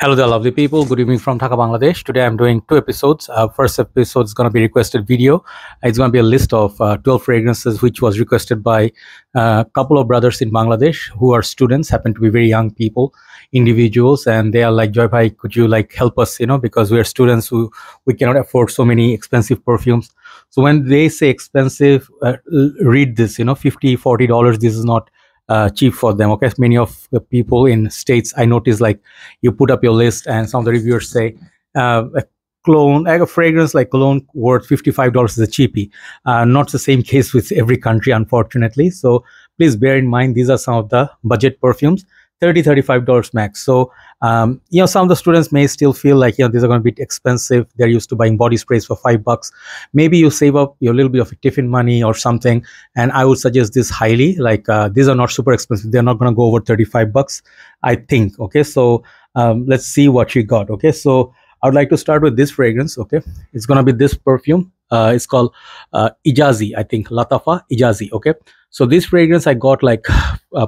Hello there, lovely people. Good evening from Dhaka, Bangladesh. Today I'm doing two episodes. First episode is going to be requested video. It's going to be a list of 12 fragrances which was requested by a couple of brothers in Bangladesh who are students, happen to be very young people, individuals, and they are like, Joy bhai, could you like help us, because we are students who we cannot afford so many expensive perfumes. So when they say expensive, read this, $50, $40, this is not cheap for them. Okay, many of the people in states, I notice, like, you put up your list and some of the reviewers say a cologne, like a fragrance like cologne worth $55 is a cheapie. Not the same case with every country, unfortunately. So please bear in mind, these are some of the budget perfumes, $35 max. So some of the students may still feel like, these are going to be expensive. They're used to buying body sprays for $5. Maybe you save up your little bit of tiffin money or something, and I would suggest this highly. Like, these are not super expensive. They're not going to go over $35, I think. Okay, so let's see what you got. Okay, so I would like to start with this fragrance. Okay, it's going to be this perfume. It's called Ejaazi, I think, Lattafa Ejaazi. Okay, so this fragrance I got like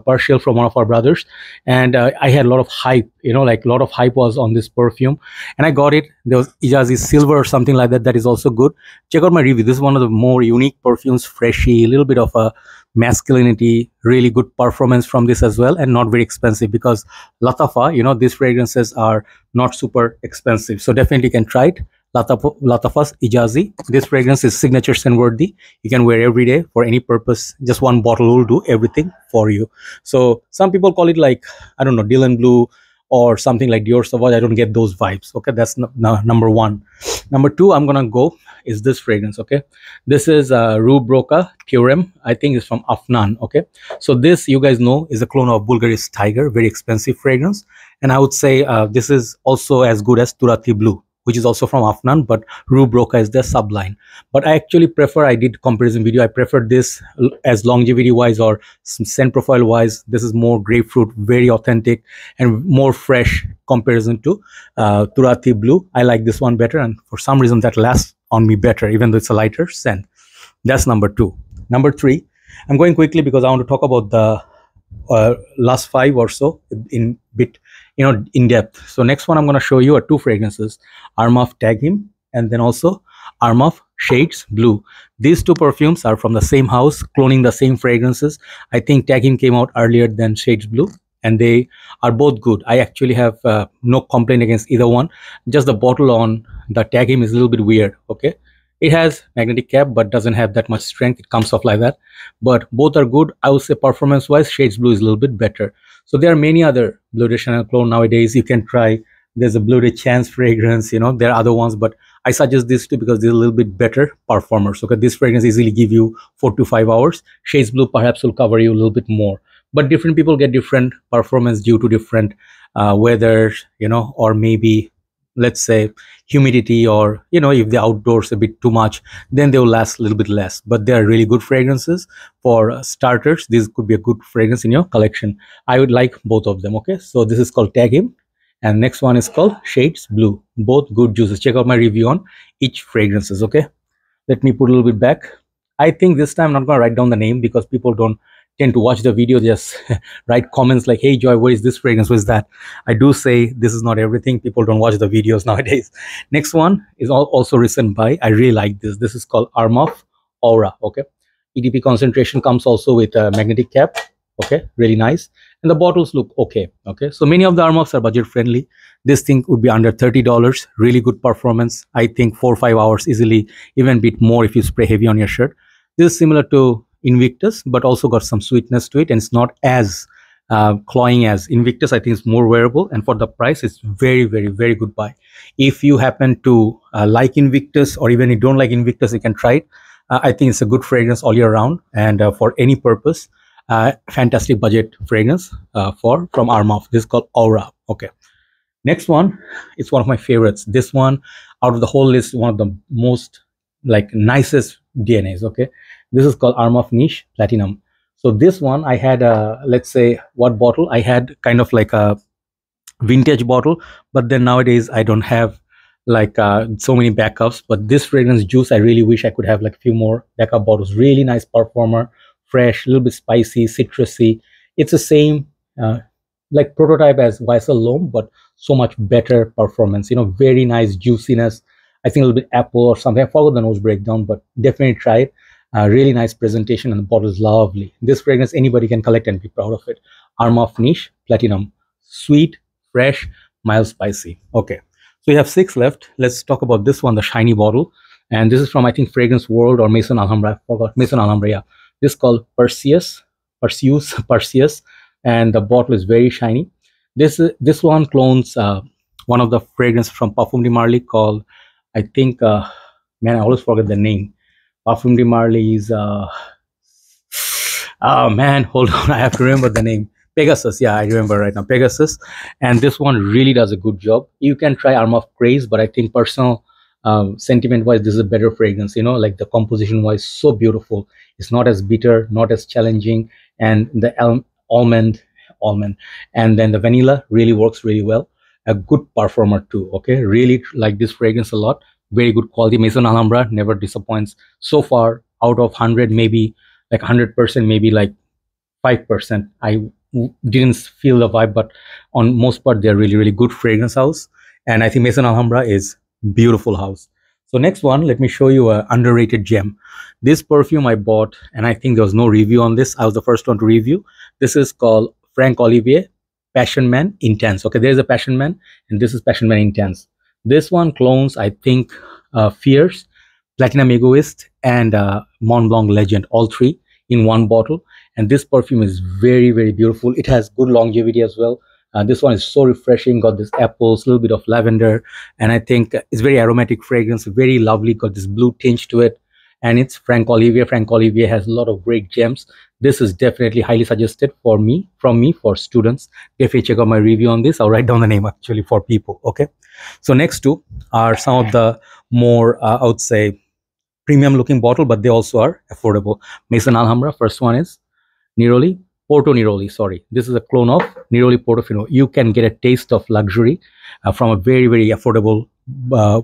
partial from one of our brothers, and I had a lot of hype, like a lot of hype was on this perfume, and I got it. There was Ejaazi silver or something like that. That is also good. Check out my review. This is one of the more unique perfumes, freshy, a little bit of a masculinity, really good performance from this as well, and not very expensive, because Lattafa, these fragrances are not super expensive. So definitely you can try it. Lattafa's Ejaazi. This fragrance is signature scent worthy. You can wear every day for any purpose. Just one bottle will do everything for you. So some people call it like, I don't know, Dylan Blue or something like Dior Sauvage. I don't get those vibes. Okay, that's number one. Number two, I'm gonna go is this fragrance. Okay, this is Rue Broca Theoreme. I think it's from Afnan. Okay, so this, you guys know, is a clone of Bulgari's Tiger, very expensive fragrance, and I would say this is also as good as Turati Blue, which is also from Afnan, but Rue Broca is their subline. But I actually prefer, I did comparison video, I prefer this as longevity wise or some scent profile wise. This is more grapefruit, very authentic and more fresh comparison to Turati Blue. I like this one better, and for some reason that lasts on me better, even though it's a lighter scent. That's number two. Number three, I'm going quickly because I want to talk about the last five or so in bit, in depth. So next one I'm going to show you are two fragrances, Armaf Him and then also Armaf Shades Blue. These two perfumes are from the same house, cloning the same fragrances. I think Him came out earlier than Shades Blue, and they are both good. I actually have no complaint against either one. Just the bottle on the Him is a little bit weird. Okay, it has magnetic cap but doesn't have that much strength. It comes off like that, but both are good. I would say performance wise, Shades Blue is a little bit better. So there are many other Bleu de Chanel clone nowadays you can try. There's a Bleu de Chance fragrance, there are other ones, but I suggest these two because they're a little bit better performers. Okay, this fragrance easily give you 4 to 5 hours. Shades Blue perhaps will cover you a little bit more, but different people get different performance due to different weather, or maybe, let's say, humidity, or if the outdoors a bit too much, then they will last a little bit less. But they are really good fragrances. For starters, this could be a good fragrance in your collection. I would like both of them. Okay, so this is called Him, and next one is called Shades Blue. Both good juices. Check out my review on each fragrances. Okay, let me put a little bit back. I think this time I'm not going to write down the name because people don't tend to watch the video, just write comments like, hey Joy, what is this fragrance, what is that? I do say this is not everything. People don't watch the videos nowadays. Next one is also recent buy. I really like this. This is called Armaf Aura. Okay, EDP concentration comes also with a magnetic cap. Okay, really nice, and the bottles look okay. Okay, so many of the Armafs are budget friendly. This thing would be under $30. Really good performance. I think 4 or 5 hours easily, even a bit more if you spray heavy on your shirt. This is similar to Invictus, but also got some sweetness to it, and it's not as cloying as Invictus. I think it's more wearable, and for the price, it's very, very, very good buy. If you happen to like Invictus, or even if you don't like Invictus, you can try it. I think it's a good fragrance all year round, and for any purpose, fantastic budget fragrance from Armaf. This is called Aura. Okay, next one, it's one of my favorites. This one, out of the whole list, one of the most nicest DNAs. Okay, this is called Armaf Niche Platinum. So this one I had let's say, what bottle I had, kind of like a vintage bottle, but then nowadays I don't have so many backups. But this fragrance juice, I really wish I could have a few more backup bottles. Really nice performer, fresh, a little bit spicy, citrusy. It's the same like prototype as Weissel Loam, but so much better performance. You know, very nice juiciness. I think a little bit apple or something. I forgot the nose breakdown, but definitely try it. Really nice presentation, and the bottle is lovely. This fragrance anybody can collect and be proud of it. Armaf Niche Platinum, sweet, fresh, mild, spicy. Okay, so we have 6 left. Let's talk about this one, the shiny bottle. And this is from, I think, Fragrance World or Maison Alhambra. I forgot. Maison Alhambra, yeah. This is called Perseus, and the bottle is very shiny. This one clones one of the fragrance from Parfum de Marly called, I think, man, I always forget the name. Parfum de Marly is, oh man, hold on, I have to remember the name. Pegasus, yeah, I remember right now, Pegasus. And this one really does a good job. You can try Armaf Craze, but I think personal sentiment wise, this is a better fragrance, you know, like the composition wise, so beautiful. It's not as bitter, not as challenging, and the almond, and then the vanilla really works really well. A good performer too. Okay, really like this fragrance a lot. Very good quality. Maison Alhambra never disappoints. So far, out of 100, maybe like 100%, maybe like 5%. I didn't feel the vibe, but on most part, they're really, really good fragrance house. And I think Maison Alhambra is beautiful house. So next one, let me show you a underrated gem. This perfume I bought, and I think there was no review on this. I was the first one to review. This is called Franck Olivier Passion Man Intense. Okay, there's a Passion Man, and this is Passion Man Intense. This one clones, I think, Fierce, Platinum Egoist, and Mont Blanc Legend, all 3 in one bottle. And this perfume is very, very beautiful. It has good longevity as well. This one is so refreshing, got this apples, a little bit of lavender, and I think it's very aromatic fragrance, very lovely, got this blue tinge to it. And it's Franck Olivier. Franck Olivier has a lot of great gems. This is definitely highly suggested for me, for students. Definitely check out my review on this. I'll write down the name actually for people. Okay, so next 2 are some of the more I would say premium looking bottle, but they also are affordable. Maison Alhambra, first one is Neroli, Porto Neroli, sorry. This is a clone of Neroli Portofino. You can get a taste of luxury from a very, very affordable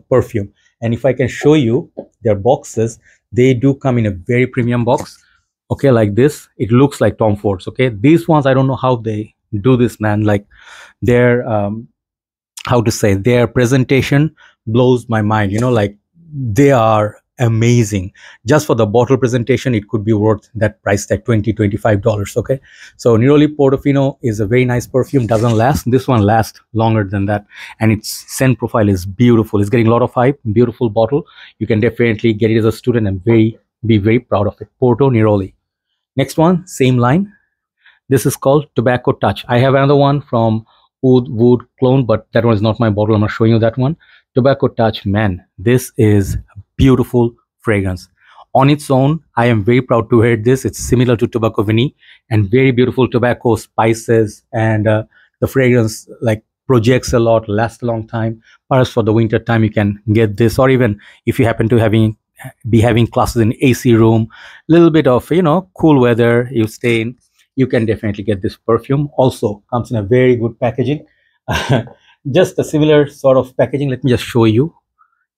perfume. And if I can show you their boxes, they do come in a very premium box. Okay, like this. It looks like Tom Ford's. Okay, these ones, I don't know how they do this, man. Like their, how to say, their presentation blows my mind. You know, like they are amazing. Just for the bottle presentation, it could be worth that price tag, $20–25. Okay, so Neroli Portofino is a very nice perfume. Doesn't last. This one lasts longer than that, and its scent profile is beautiful. It's getting a lot of hype. Beautiful bottle. You can definitely get it as a student and be very proud of it. Porto Neroli. Next one, same line. This is called Tobacco Touch. I have another one from Wood clone, but that one is not my bottle. I'm not showing you that one. Tobacco Touch, man, this is a beautiful fragrance. On its own, I am very proud to wear this. It's similar to Tobacco Vanille and very beautiful tobacco spices, and the fragrance like projects a lot, lasts a long time. Perhaps for the winter time, you can get this, or even if you happen to be having classes in AC room, little bit of, you know, cool weather you stay in, you can definitely get this perfume. Also comes in a very good packaging. Just a similar sort of packaging. Let me just show you.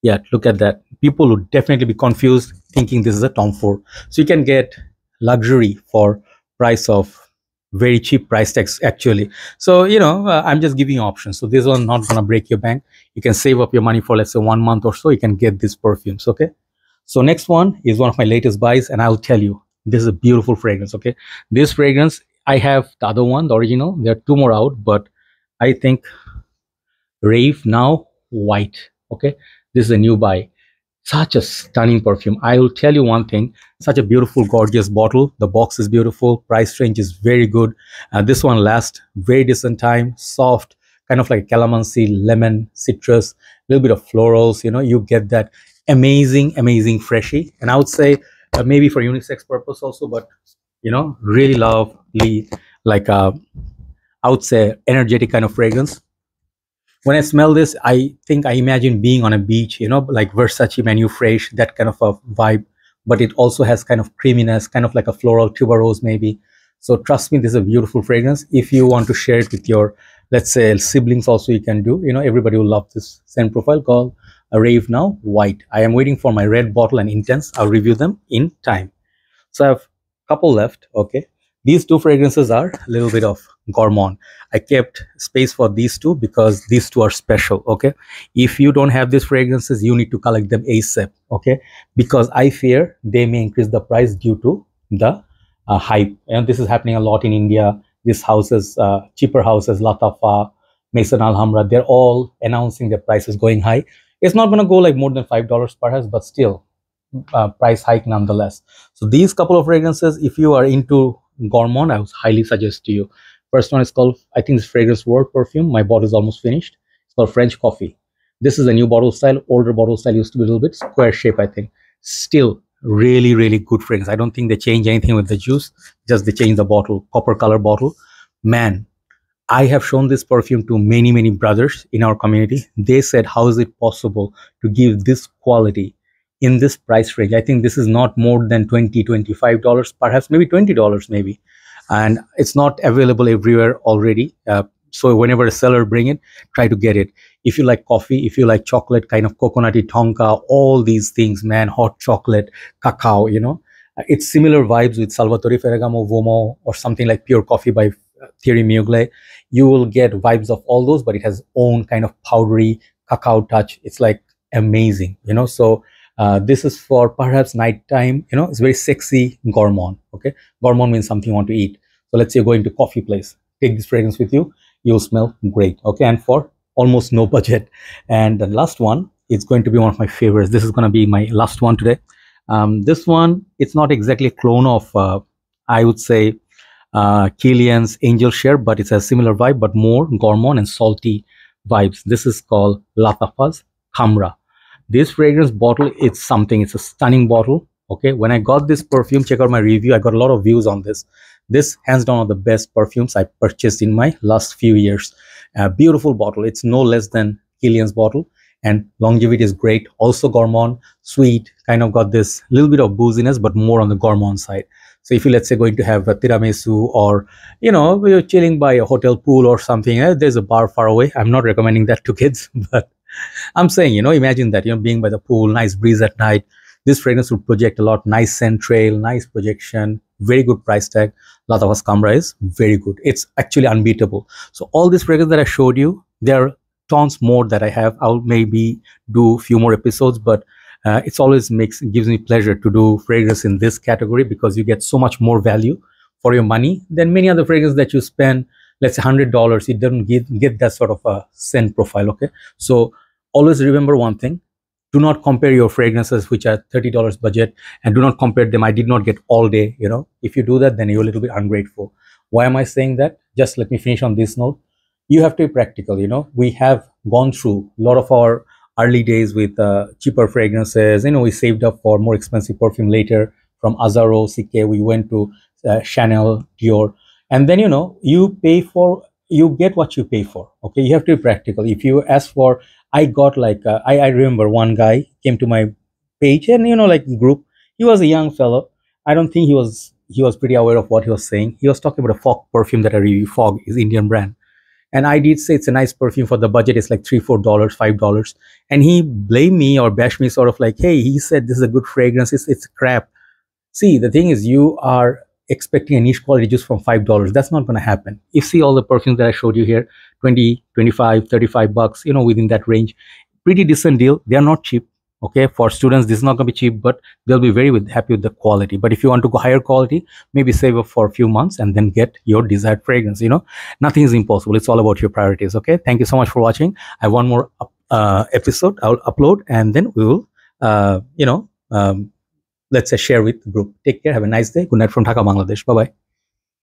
Yeah, look at that. People would definitely be confused thinking this is a Tom Ford. So you can get luxury for price of very cheap price tags actually. So, you know, I'm just giving you options. So this one not gonna break your bank. You can save up your money for, let's say, 1 month or so. You can get these perfumes. Okay, so next one is one of my latest buys, and I'll tell you, this is a beautiful fragrance. Okay, this fragrance, I have the other one, the original. There are 2 more out, but I think Rave now white. Okay, this is a new buy. Such a stunning perfume. I will tell you one thing, such a beautiful, gorgeous bottle. The box is beautiful, price range is very good. This one lasts very decent time, soft, kind of like calamansi, lemon, citrus, a little bit of florals. You know, you get that amazing freshy. And I would say maybe for unisex purpose also, but you know, really lovely, like I would say energetic kind of fragrance. When I smell this, I think I imagine being on a beach, you know, like Versace Menu Fresh, that kind of a vibe. But it also has kind of creaminess, kind of like a floral tuberose maybe. So trust me, this is a beautiful fragrance. If you want to share it with your, let's say, siblings also, you can do. You know, everybody will love this scent profile called a Rave Now White. I am waiting for my red bottle and Intense. I'll review them in time. So I have a couple left. Okay, these 2 fragrances are a little bit of Gourmand. I kept space for these two because these two are special. Okay, if you don't have these fragrances, you need to collect them ASAP. Okay, because I fear they may increase the price due to the hype, and this is happening a lot in India. These houses, cheaper houses, Lattafa, Maison, Alhambra, they're all announcing their prices going high. It's not going to go like more than $5 perhaps, but still price hike nonetheless. So these couple of fragrances, if you are into Gourmand, I would highly suggest to you. First one is called, I think this fragrance World Perfume. My bottle is almost finished. It's called French Coffee. This is a new bottle style. Older bottle style used to be a little bit square shape, I think. Still really, really good fragrance. I don't think they change anything with the juice, just they change the bottle, copper color bottle. Man, I have shown this perfume to many, many brothers in our community. They said, how is it possible to give this quality in this price range? I think this is not more than $20, $25, perhaps maybe $20 maybe. And it's not available everywhere already. So whenever a seller bring it, try to get it. If you like coffee, if you like chocolate, kind of coconutty tonka, all these things, man, hot chocolate, cacao, you know, it's similar vibes with Salvatore Ferragamo, Vomo, or something like Pure Coffee by Theoreme. You will get vibes of all those, but it has own kind of powdery cacao touch. It's like amazing, you know. So this is for perhaps nighttime, you know. It's very sexy gourmand. Okay, gourmand means something you want to eat. So let's say you're going to coffee place, take this fragrance with you, you'll smell great. Okay, and for almost no budget. And the last one is going to be one of my favorites. This is going to be my last one today. This one, it's not exactly a clone of I would say Kilian's Angel Share, but it's a similar vibe, but more gourmand and salty vibes. This is called Lattafa's Khamrah. This fragrance bottle, it's something. It's a stunning bottle. Okay, when I got this perfume, check out my review. I got a lot of views on this. This hands down one of the best perfumes I purchased in my last few years. Beautiful bottle. It's no less than Kilian's bottle, and longevity is great. Also gourmand, sweet, kind of got this little bit of booziness, but more on the gourmand side. So if you, let's say, going to have a tiramisu, or, you know, you're chilling by a hotel pool or something, there's a bar far away. I'm not recommending that to kids, but I'm saying, you know, imagine that, you know, being by the pool, nice breeze at night. This fragrance will project a lot. Nice scent trail, nice projection, very good price tag. Lattafa Khamrah is very good. It's actually unbeatable. So all these fragrances that I showed you, there are tons more that I have. I'll maybe do a few more episodes, but it's always gives me pleasure to do fragrance in this category, because you get so much more value for your money than many other fragrances that you spend, let's say $100. It doesn't get that sort of a scent profile. Okay, so always remember one thing: do not compare your fragrances which are $30 budget, and do not compare them. I did not get all day. You know, if you do that, then you're a little bit ungrateful. Why am I saying that? Just let me finish on this note. You have to be practical. You know, we have gone through a lot of our early days with cheaper fragrances. You know, we saved up for more expensive perfume later, from Azzaro, CK, we went to Chanel, Dior, and then, you know, you get what you pay for. Okay, you have to be practical. If you ask for, I got like I remember one guy came to my page, and, you know, like group, he was a young fellow. I don't think he was pretty aware of what he was saying. He was talking about a Fog perfume that I review. Fog is Indian brand. And I did say it's a nice perfume for the budget. It's like $3, $4, $5. And he blamed me or bashed me, sort of like, hey, he said this is a good fragrance. It's crap. See, the thing is, you are expecting a niche quality just from $5. That's not going to happen. You see all the perfumes that I showed you here, 20, 25, 35 bucks, you know, within that range. Pretty decent deal. They are not cheap. Okay, for students, this is not going to be cheap, but they'll be very happy with the quality. But if you want to go higher quality, maybe save up for a few months and then get your desired fragrance. You know, nothing is impossible. It's all about your priorities. Okay, thank you so much for watching. I have one more episode I'll upload, and then we will, let's say, share with the group. Take care. Have a nice day. Good night from Dhaka, Bangladesh. Bye-bye.